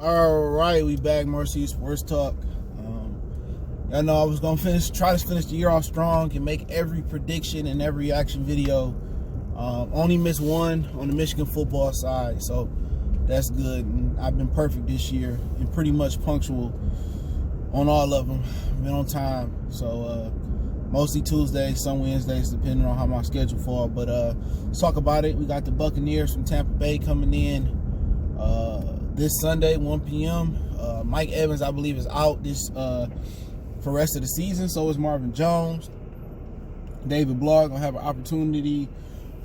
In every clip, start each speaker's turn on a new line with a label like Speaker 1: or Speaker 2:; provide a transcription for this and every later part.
Speaker 1: All right, we back. Mercy Sports Talk. I know I was gonna try to finish the year off strong and make every prediction and every reaction video. Only missed one on the Michigan football side, so that's good. And I've been perfect this year and pretty much punctual on all of them. Been on time, so mostly Tuesdays, some Wednesdays, depending on how my schedule falls. But let's talk about it. We got the Buccaneers from Tampa Bay coming in this Sunday, 1 p.m. Mike Evans, I believe, is out this for the rest of the season. So is Marvin Jones. David Blarg gonna have an opportunity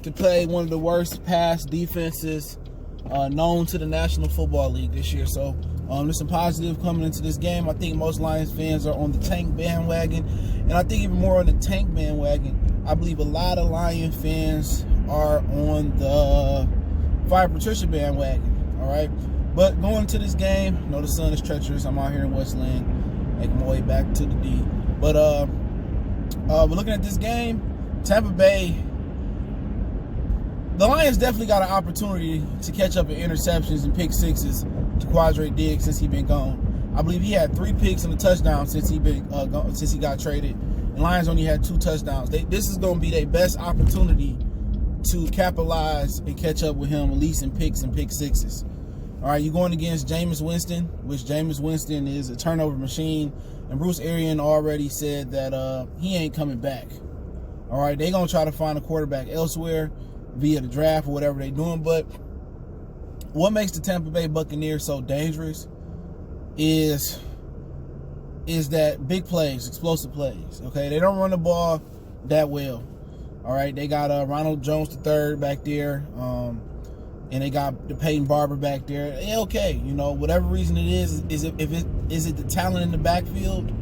Speaker 1: to play one of the worst pass defenses known to the National Football League this year. So there's some positive coming into this game. I think most Lions fans are on the tank bandwagon, and I think even more on the tank bandwagon. I believe a lot of Lion fans are on the Fire Patricia bandwagon. All right, but going to this game, you know the sun is treacherous. I'm out here in Westland, making my way back to the D. But we're looking at this game. Tampa Bay, the Lions definitely got an opportunity to catch up in interceptions and pick sixes to Quadre Diggs since he's been gone. I believe he had 3 picks and a touchdown since he got traded. And Lions only had 2 touchdowns. This is going to be their best opportunity to capitalize and catch up with him, at least in picks and pick sixes. All right, you're going against Jameis Winston, which Jameis Winston is a turnover machine, and Bruce Arians already said that he ain't coming back. All right, they're going to try to find a quarterback elsewhere via the draft or whatever they're doing. But what makes the Tampa Bay Buccaneers so dangerous is that big plays, explosive plays. Okay, they don't run the ball that well. All right, they got Ronald Jones III back there, and they got the Peyton Barber back there. Okay, you know, whatever reason it is it the talent in the backfield,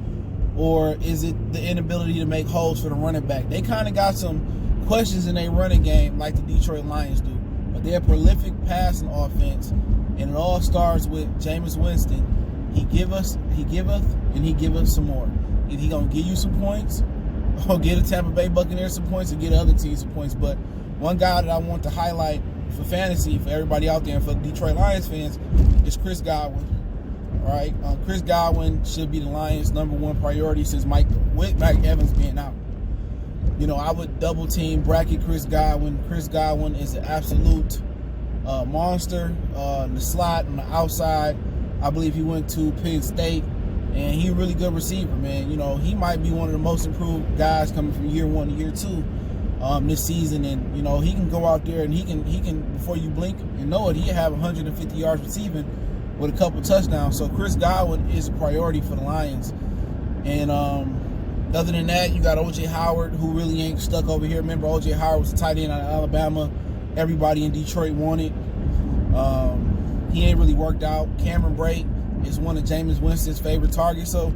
Speaker 1: or is it the inability to make holes for the running back? They kind of got some questions in their running game like the Detroit Lions do, but they're a prolific passing offense, and it all starts with Jameis Winston. He giveth, and he give us some more. If he gonna give you some points, or get the Tampa Bay Buccaneers some points, and get other teams some points. But one guy that I want to highlight for fantasy, for everybody out there, and for Detroit Lions fans, is Chris Godwin. All right, Chris Godwin should be the Lions' #1 priority since Mike Evans being out. You know, I would double team bracket Chris Godwin. Chris Godwin is an absolute monster in the slot, on the outside. I believe he went to Penn State, and he's a really good receiver, man. You know, he might be one of the most improved guys coming from year 1 to year 2 this season. And, you know, he can go out there and he can before you blink and know it, he'll have 150 yards receiving with a couple touchdowns. So Chris Godwin is a priority for the Lions. And other than that, you got O.J. Howard, who really ain't stuck over here. Remember, O.J. Howard was a tight end out of Alabama. Everybody in Detroit wanted. He ain't really worked out. Cameron Brate is one of Jameis Winston's favorite targets. So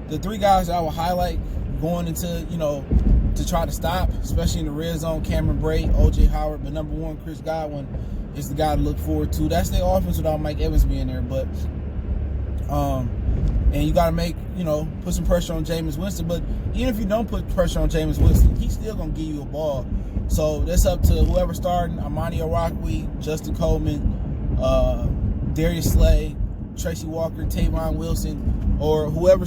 Speaker 1: the 3 guys that I will highlight going into, you know, to try to stop, especially in the red zone, Cameron Brate, O.J. Howard, but #1, Chris Godwin is the guy to look forward to. That's their offense without Mike Evans being there. But and you got to put some pressure on Jameis Winston. But even if you don't put pressure on Jameis Winston, he's still going to give you a ball. So that's up to whoever's starting, Amani Orakwe, Justin Coleman, Darius Slay, Tracy Walker, Tavon Wilson, or whoever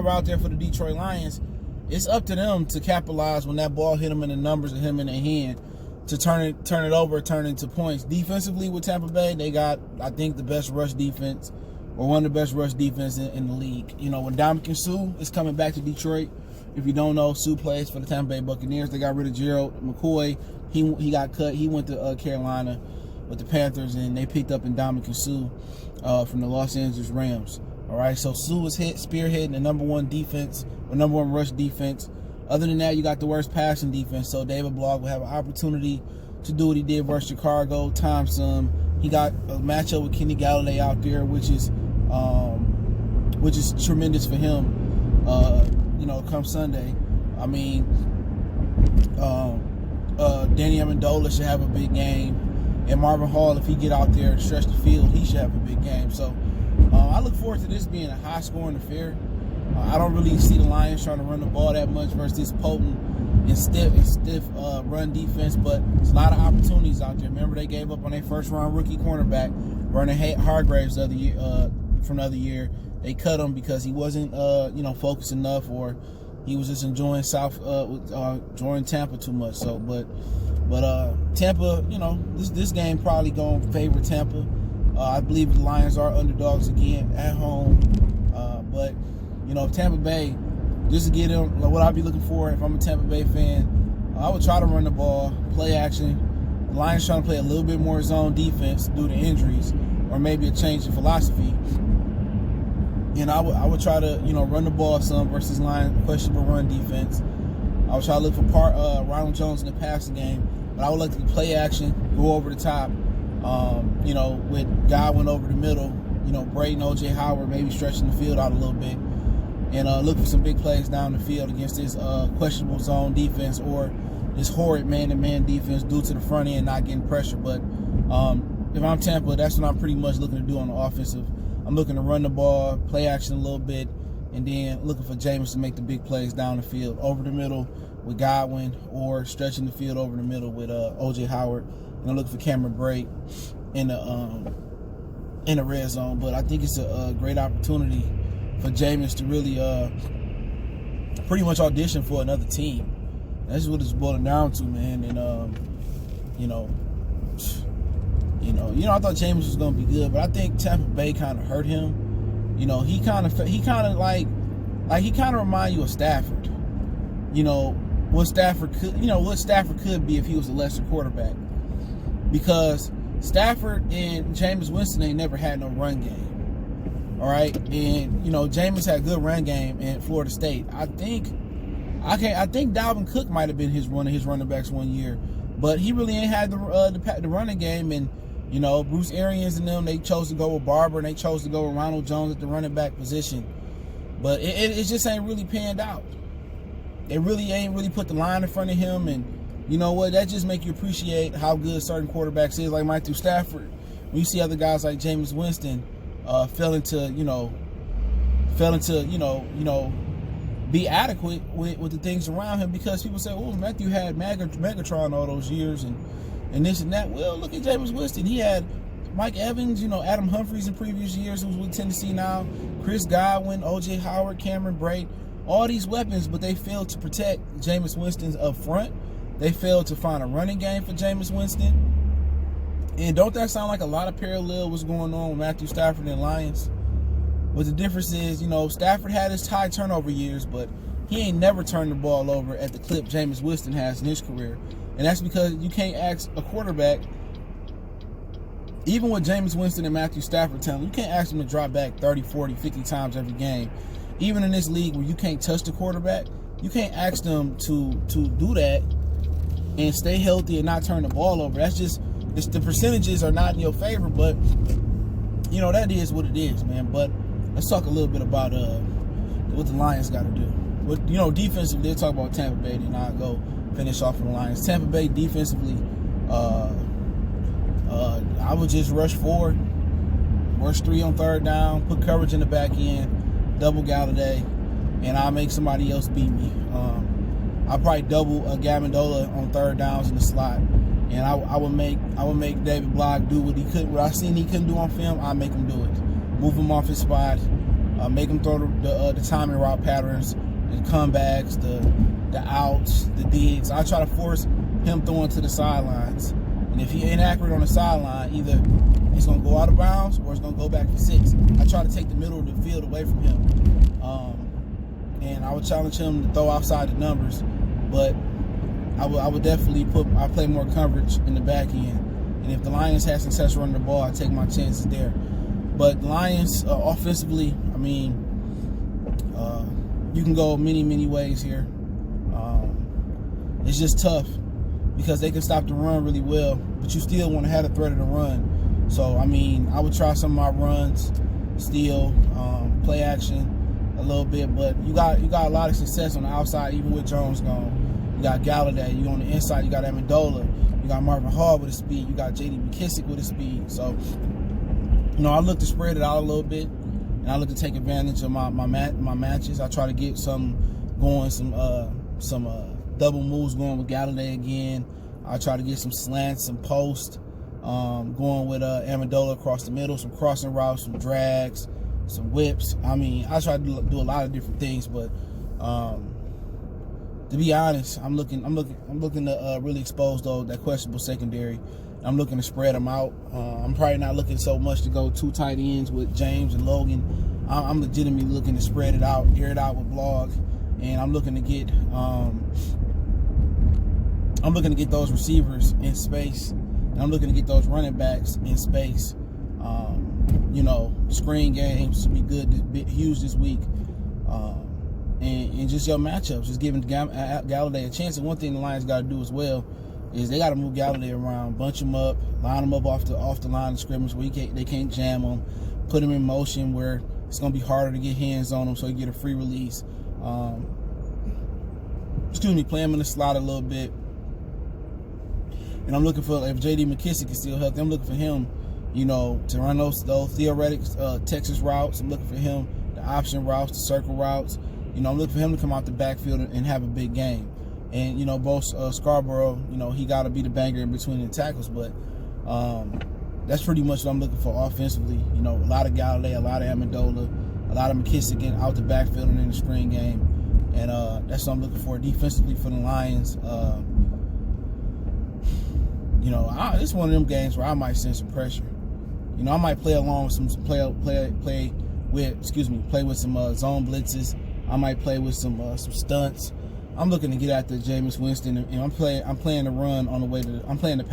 Speaker 1: out there for the Detroit Lions. It's up to them to capitalize when that ball hit them in the numbers and hit them in their hand to turn it over, turn into points. Defensively with Tampa Bay, they got, I think, the best rush defense, or one of the best rush defense in the league. You know, when Ndamukong Suh is coming back to Detroit, if you don't know, Suh plays for the Tampa Bay Buccaneers. They got rid of Gerald McCoy. He got cut. He went to Carolina with the Panthers, and they picked up Ndamukong Suh from the Los Angeles Rams. All right, so Suh was spearheading the #1 defense, or #1 rush defense. Other than that, you got the worst passing defense. So David Blarg will have an opportunity to do what he did versus Chicago, time some. He got a matchup with Kenny Galladay out there, which is tremendous for him. Come Sunday. I mean, Danny Amendola should have a big game, and Marvin Hall, if he get out there and stretch the field, he should have a big game. So I look forward to this being a high-scoring affair. I don't really see the Lions trying to run the ball that much versus this potent and stiff run defense, but there's a lot of opportunities out there. Remember, they gave up on their first-round rookie cornerback, Vernon Hargreaves, the other from the other year. They cut him because he wasn't, focused enough, or he was just enjoying enjoying Tampa too much. So, but Tampa, this game probably going to favor Tampa. I believe the Lions are underdogs again at home. But Tampa Bay, just to get them, what I'd be looking for if I'm a Tampa Bay fan, I would try to run the ball, play action. The Lions trying to play a little bit more zone defense due to injuries, or maybe a change in philosophy. And I would try to run the ball some versus Lions questionable run defense. I would try to look for Ronald Jones in the passing game, but I would like to play action, go over the top. With Godwin over the middle, Brayton, O.J. Howard maybe stretching the field out a little bit, and look for some big plays down the field against this questionable zone defense, or this horrid man-to-man defense due to the front end not getting pressure. But if I'm Tampa, that's what I'm pretty much looking to do on the offensive. I'm looking to run the ball, play action a little bit, and then looking for Jameis to make the big plays down the field, over the middle with Godwin, or stretching the field over the middle with O.J. Howard. And I'm looking for Cameron Brate in the red zone. But I think it's a great opportunity for Jameis to really pretty much audition for another team. That's what it's boiling down to, man. And I thought Jameis was gonna be good, but I think Tampa Bay kind of hurt him. He kind of remind you of Stafford. What Stafford could be if he was a lesser quarterback. Because Stafford and Jameis Winston ain't never had no run game. All right, and Jameis had a good run game in Florida State. I think Dalvin Cook might have been one of his running backs one year, but he really ain't had the running game. And Bruce Arians and them, they chose to go with Barber, and they chose to go with Ronald Jones at the running back position. But it just ain't really panned out. They really ain't really put the line in front of him, and you know what? That just make you appreciate how good certain quarterbacks is, like Matthew Stafford. When you see other guys like Jameis Winston fell into be adequate with the things around him, because people say, "Oh, Matthew had Megatron all those years and this and that." Well, look at Jameis Winston. He had Mike Evans, Adam Humphries in previous years, who's with Tennessee now, Chris Godwin, O.J. Howard, Cameron Brate, all these weapons, but they failed to protect Jameis Winston up front. They failed to find a running game for Jameis Winston. And don't that sound like a lot of parallel what's going on with Matthew Stafford and Lions? But the difference is, Stafford had his high turnover years, but he ain't never turned the ball over at the clip Jameis Winston has in his career. And that's because you can't ask a quarterback, even with Jameis Winston and Matthew Stafford telling, you can't ask them to drop back 30, 40, 50 times every game. Even in this league where you can't touch the quarterback, you can't ask them to do that and stay healthy and not turn the ball over. The percentages are not in your favor, but that is what it is, man. But let's talk a little bit about what the Lions got to do. But defensively, they'll talk about Tampa Bay, then I'll go finish off with the Lions. Tampa Bay defensively, I would just rush forward, rush 3 on third down, put coverage in the back end, double Galladay, and I'll make somebody else beat me. I'll probably double Gamendola on third downs in the slot, and I would make David Block do what he could. What I seen he couldn't do on film, I'll make him do it. Move him off his spot, make him throw the timing route patterns, the comebacks, the outs, the digs. I try to force him throwing to the sidelines, and if he ain't accurate on the sideline, either it's gonna go out of bounds or it's gonna go back for 6. I try to take the middle of the field away from him, and I would challenge him to throw outside the numbers. But I would definitely play more coverage in the back end. And if the Lions had success running the ball, I take my chances there. But the Lions, offensively, you can go many ways here. It's just tough because they can stop the run really well, but you still want to have a threat of the run. So, I would try some of my runs, still, play action a little bit, but you got a lot of success on the outside, even with Jones gone. You got Galladay. You on the inside, you got Amendola. You got Marvin Hall with his speed. You got J.D. McKissick with his speed. So, I look to spread it out a little bit, and I look to take advantage of my matches. I try to get some double moves going with Galladay again. I try to get some slants, some post, going with Amendola across the middle, some crossing routes, some drags. some whips. I mean, I try to do a lot of different things, but to be honest, I'm looking to really expose that questionable secondary. I'm looking to spread them out. I'm probably not looking so much to go 2 tight ends with James and Logan. I'm legitimately looking to spread it out, air it out with Blog, and I'm looking to get those receivers in space, and I'm looking to get those running backs in space. Screen games to be huge this week. And just your matchups, just giving Galladay a chance. And one thing the Lions got to do as well is they got to move Galladay around, bunch him up, line him up off the line of scrimmage where they can't jam him, put him in motion where it's going to be harder to get hands on him so he get a free release. Play him in the slot a little bit. And I'm looking for, if J.D. McKissick is still healthy, I'm looking for him, to run those theoretic Texas routes. I'm looking for him, the option routes, the circle routes. I'm looking for him to come out the backfield and have a big game. And, both Scarborough, he got to be the banger in between the tackles. But that's pretty much what I'm looking for offensively. A lot of Galladay, a lot of Amendola, a lot of McKissick out the backfield and in the screen game. And that's what I'm looking for defensively for the Lions. It's one of them games where I might send some pressure. I might play along with some play with some zone blitzes. I might play with some stunts. I'm looking to get after Jameis Winston, and I'm playing the run on the way to. I'm playing the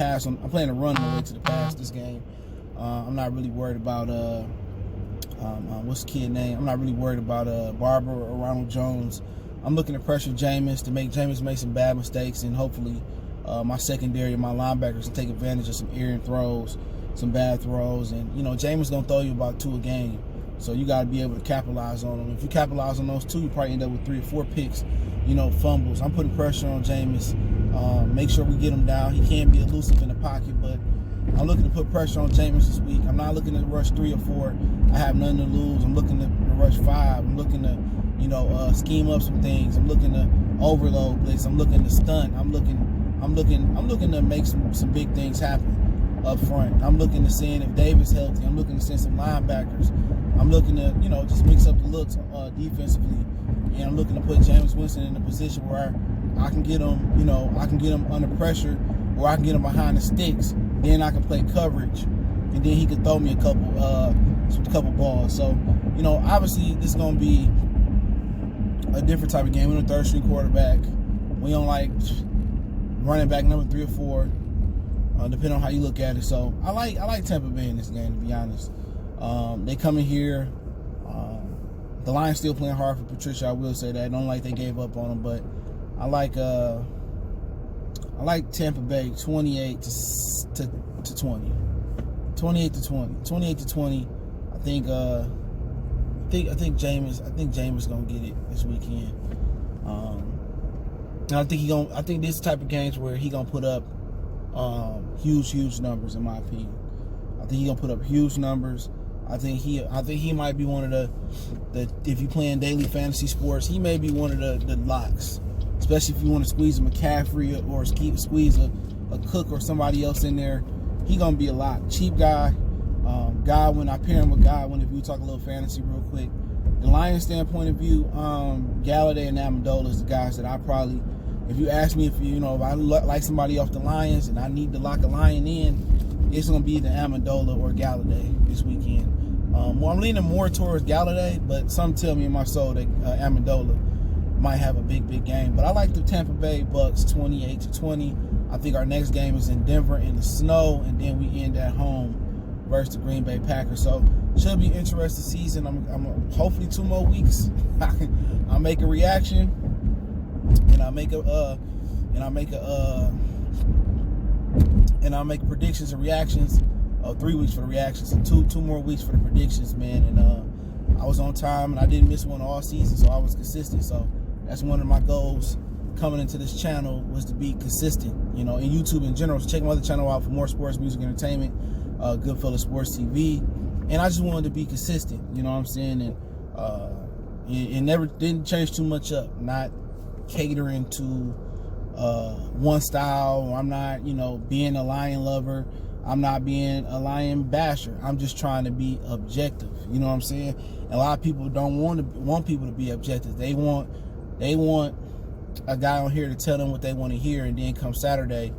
Speaker 1: run on the way to the pass this game. I'm not really worried about what's the kid name? I'm not really worried about Barber or Ronald Jones. I'm looking to pressure Jameis to make Jameis make some bad mistakes, and hopefully my secondary and my linebackers can take advantage of some errant throws, some bad throws, and Jameis gonna throw you about 2 a game. So you got to be able to capitalize on them. If you capitalize on those 2, you probably end up with 3 or 4 picks, fumbles. I'm putting pressure on Jameis. Make sure we get him down. He can be elusive in the pocket, but I'm looking to put pressure on Jameis this week. I'm not looking to rush 3 or 4. I have nothing to lose. I'm looking to rush 5. I'm looking to, scheme up some things. I'm looking to overload blitz. I'm looking to stunt. I'm looking to make some big things happen up front. I'm looking to see if Davis healthy. I'm looking to send some linebackers. I'm looking to, just mix up the looks defensively, and I'm looking to put Jameis Winston in a position where I can get him, under pressure, or I can get him behind the sticks. Then I can play coverage, and then he can throw me a couple balls. So, obviously this is gonna be a different type of game. We're a third-string quarterback. We don't like running back number 3 or 4, depending on how you look at it. So I like Tampa Bay in this game, to be honest. They come in here. The Lions still playing hard for Patricia. I will say that. I don't like they gave up on him, but I like Tampa Bay 28 to 20. 28 to 20. 28 to 20. I think Jameis gonna get it this weekend. And I think this type of games where he gonna put up huge numbers, in my opinion. I think he gonna put up huge numbers. I think he might be one of the if you playing daily fantasy sports, he may be one of the locks. Especially if you want to squeeze a McCaffrey or squeeze a Cook or somebody else in there. He gonna be a lock. Cheap guy. Godwin, I pair him with Godwin if you talk a little fantasy real quick. The Lions standpoint of view, Galladay and Amendola is the guys that I probably, if you ask me if I like somebody off the Lions and I need to lock a Lion in, it's gonna be the Amendola or Galladay this weekend. Well, I'm leaning more towards Galladay, but some tell me in my soul that Amendola might have a big game. But I like the Tampa Bay Bucks 28 to 20. I think our next game is in Denver in the snow, and then we end at home versus the Green Bay Packers. So should be an interesting season. I'm hopefully 2 more weeks. I'll make a reaction, and I'll make predictions and reactions. 3 weeks for the reactions and two more weeks for the predictions, man. And I was on time and I didn't miss one all season, so I was consistent. So that's one of my goals coming into this channel, was to be consistent, in YouTube in general. So check my other channel out for more sports, music, entertainment, Goodfellas Sports TV. And I just wanted to be consistent, you know what I'm saying? And it never didn't change too much up. Not catering to one style. I'm not, being a Lion lover. I'm not being a Lion basher. I'm just trying to be objective. You know what I'm saying? And a lot of people don't want people to be objective. They want a guy on here to tell them what they want to hear, and then come Saturday,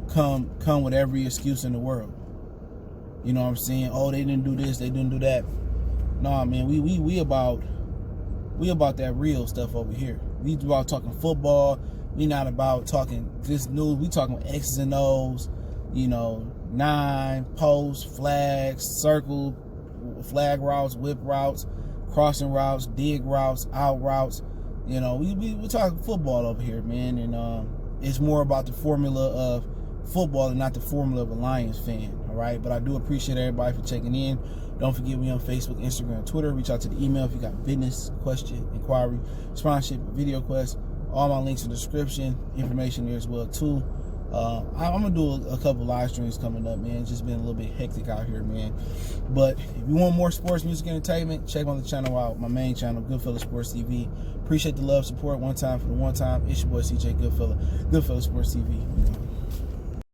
Speaker 1: come with every excuse in the world. You know what I'm saying? Oh, they didn't do this, they didn't do that. Nah, man, we about that real stuff over here. We about talking football. We not about talking this news. We talking X's and O's, you know, 9, posts, flags, circle, flag routes, whip routes, crossing routes, dig routes, out routes. You know, we talking football over here, man, and it's more about the formula of football and not the formula of a Lions fan. All right, but I do appreciate everybody for checking in. Don't forget me on Facebook, Instagram, Twitter. Reach out to the email if you got business, question, inquiry, sponsorship, video quest. All my links in the description. Information there as well too. I'm gonna do a couple live streams coming up, man. It's just been a little bit hectic out here, man. But if you want more sports, music, entertainment, check on the channel out. My main channel, Goodfella Sports TV. Appreciate the love, support. One time for the one time. It's your boy CJ Goodfella, Goodfella Sports TV.